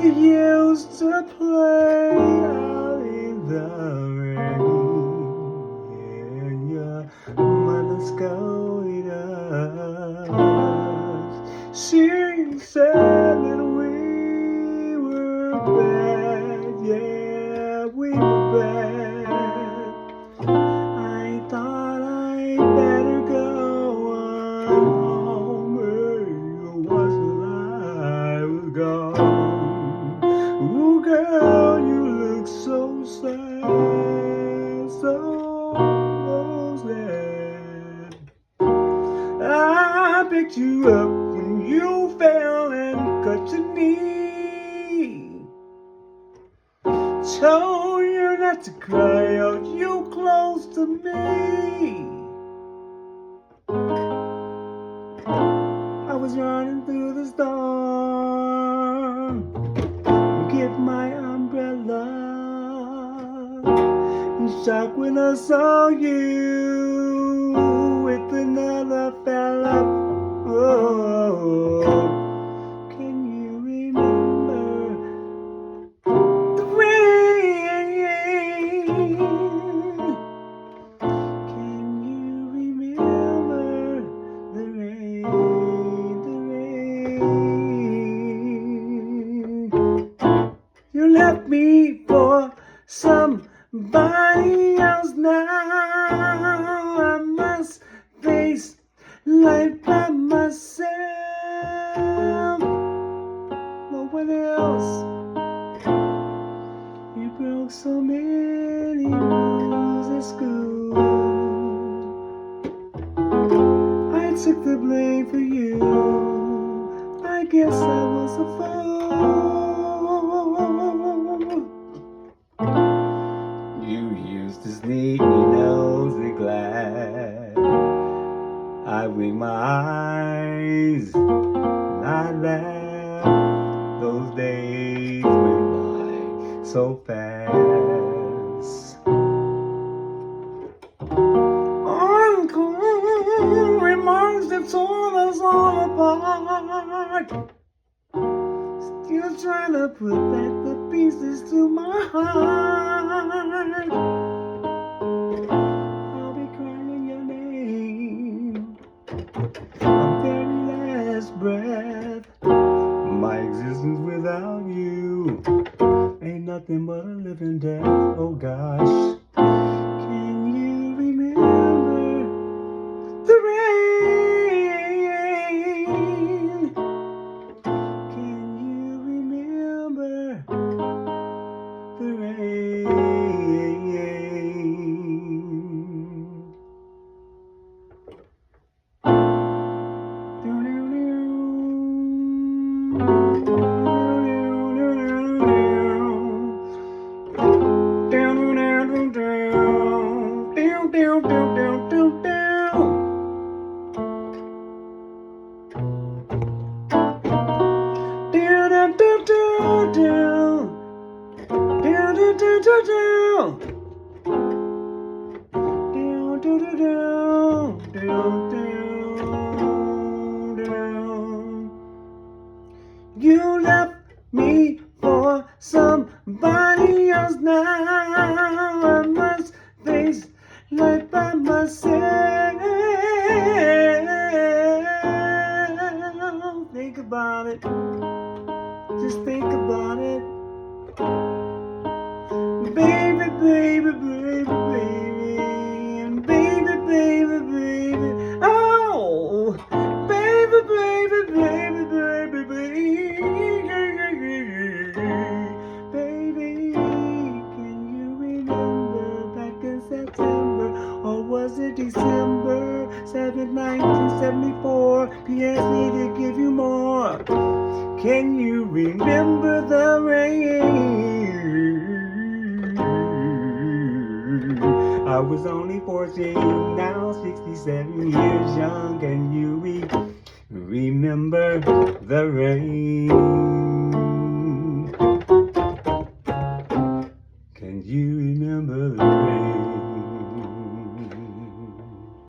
used to play out in the rain, and your mother scolded us. She said that we were bad, yeah, we were bad. I thought I'd better go on home, but once I was gone. Ooh, girl, you look so sad, so sad. I picked you up when you fell and cut your knee. Told you not to cry, held you close to me. I was running through the storm, get my umbrella, in shock when I saw you with another fella. Oh, can you remember the rain? Can you remember the rain? The rain. You left me for somebody else now. I must face life by myself. No one else. You broke so many rules at school. I took the blame for you. I guess I was a fool. You used to sneak your nose in glass. I wink my eyes and I laugh. Those days went by so fast. Uncool remarks that tore us all apart. Still trying to put back the pieces to my heart. I'll be crying your name, my very last breath. My existence without you ain't nothing but a living death. Oh gosh, can you remember the rain? Can you remember the rain? You left me for somebody else now. I must face life by myself. Think about it. Just think about it. Baby, baby, baby, baby. And baby, baby, baby. Oh, baby, baby, baby, baby, baby. Baby, can you remember back in September? Or was it December 7th, 1974? P.S. need to give you more. Can you remember the rain? I was only 14, now 67 years young. Can you remember the rain?